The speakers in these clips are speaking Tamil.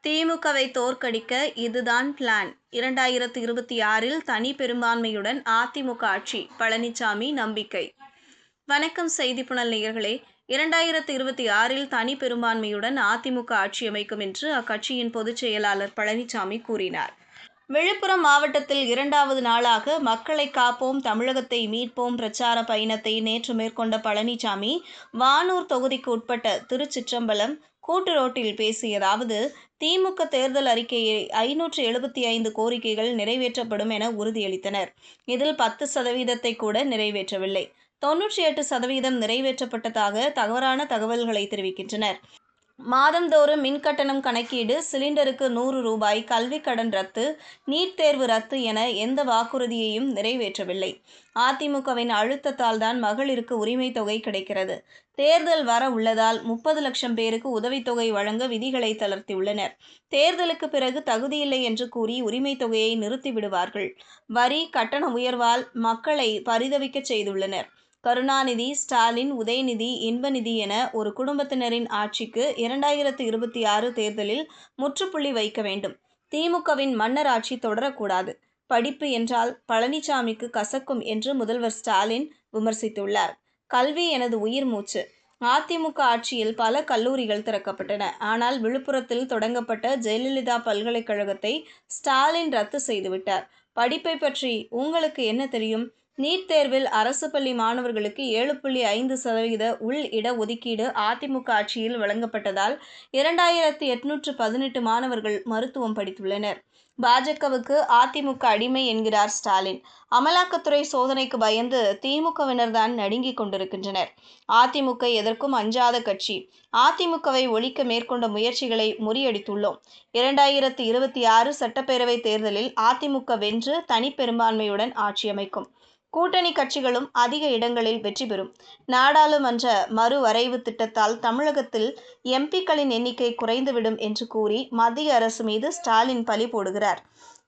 திமுகவை தோற்கடிக்க இதுதான் பிளான். 2026 தனி பெரும்பான்மையுடன் அதிமுக ஆட்சி, பழனிசாமி நம்பிக்கை. வணக்கம் செய்திப்புனல் நேயர்களே. 2026 தனி பெரும்பான்மையுடன் அதிமுக ஆட்சி அமைக்கும் என்று அக்கட்சியின் பொதுச் செயலாளர் பழனிசாமி கூறினார். விழுப்புரம் மாவட்டத்தில் 2வது நாளாக மக்களை காப்போம், தமிழகத்தை மீட்போம் பிரச்சார பயணத்தை நேற்று மேற்கொண்ட பழனிசாமி, வானூர் தொகுதிக்கு உட்பட்ட திருச்சிற்றம்பலம் கூட்டுரோட்டில் பேசியதாவது: திமுக தேர்தல் அறிக்கையை 575 கோரிக்கைகள் நிறைவேற்றப்படும் என உறுதியளித்தனர். இதில் 10% கூட நிறைவேற்றவில்லை. 98% நிறைவேற்றப்பட்டதாக தவறான தகவல்களை தெரிவிக்கின்றனர். மாதந்தோறும் மின்கட்டணம் கணக்கீடு, சிலிண்டருக்கு ரூ.100, கல்விக் கடன் ரத்து, நீட் தேர்வு ரத்து என எந்த வாக்குறுதியையும் நிறைவேற்றவில்லை. அதிமுகவின் அழுத்தத்தால் தான் மகளிருக்கு உரிமை தொகை கிடைக்கிறது. தேர்தல் வர உள்ளதால் 30 லட்சம் பேருக்கு உதவித்தொகை வழங்க விதிகளை தளர்த்தியுள்ளனர். தேர்தலுக்கு பிறகு தகுதியில்லை என்று கூறி உரிமை தொகையை நிறுத்திவிடுவார்கள். வரி கட்டண உயர்வால் மக்களை பரிதவிக்க செய்துள்ளனர். கருணாநிதி, ஸ்டாலின், உதயநிதி, இன்பநிதி என ஒரு குடும்பத்தினரின் ஆட்சிக்கு 2026 தேர்தலில் முற்றுப்புள்ளி வைக்க வேண்டும். திமுகவின் மன்னர் ஆட்சி தொடரக்கூடாது. படிப்பு என்றால் பழனிசாமிக்கு கசக்கும் என்று முதல்வர் ஸ்டாலின் விமர்சித்துள்ளார். கல்வி எனது உயிர் மூச்சு. அதிமுக ஆட்சியில் பல கல்லூரிகள் திறக்கப்பட்டன. ஆனால் விழுப்புரத்தில் தொடங்கப்பட்ட ஜெயலலிதா பல்கலைக்கழகத்தை ஸ்டாலின் ரத்து செய்துவிட்டார். படிப்பை பற்றி உங்களுக்கு என்ன தெரியும்? நீட் தேர்வில் அரசு பள்ளி மாணவர்களுக்கு 7.5% உள் இட ஒதுக்கீடு அதிமுக ஆட்சியில் வழங்கப்பட்டதால் 2818 மாணவர்கள் மருத்துவம் படித்துள்ளனர். பாஜகவுக்கு அதிமுக அடிமை என்கிறார் ஸ்டாலின். அமலாக்கத்துறை சோதனைக்கு பயந்து திமுகவினர் தான் நடுங்கிக் கொண்டிருக்கின்றனர். அதிமுக எதற்கும் அஞ்சாத கட்சி. அதிமுகவை ஒழிக்க மேற்கொண்ட முயற்சிகளை முறியடித்துள்ளோம். 2026 சட்டப்பேரவை தேர்தலில் அதிமுக வென்று தனிப்பெரும்பான்மையுடன் ஆட்சி அமைக்கும். கூட்டணி கட்சிகளும் அதிக இடங்களில் வெற்றி பெறும். நாடாளுமன்ற மறுவரைவு திட்டத்தால் தமிழகத்தில் எம்பிக்களின் எண்ணிக்கை குறைந்துவிடும் என்று கூறி மத்திய அரசு மீது ஸ்டாலின் பழி போடுகிறார்.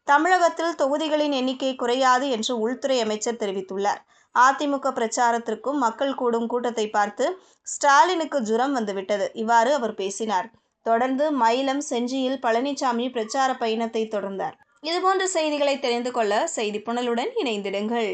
தமிழகத்தில் தொகுதிகளின் எண்ணிக்கை குறையாது என்று உள்துறை அமைச்சர் தெரிவித்துள்ளார். அதிமுக பிரச்சாரத்திற்கும் மக்கள் கூடும் கூட்டத்தை பார்த்து ஸ்டாலினுக்கு ஜுரம் வந்துவிட்டது. இவ்வாறு அவர் பேசினார். தொடர்ந்து மயிலம், செஞ்சியில் பழனிசாமி பிரச்சார பயணத்தை தொடர்ந்தார். இதுபோன்ற செய்திகளை தெரிந்து கொள்ள செய்திப்புனலுடன் இணைந்திடுங்கள்.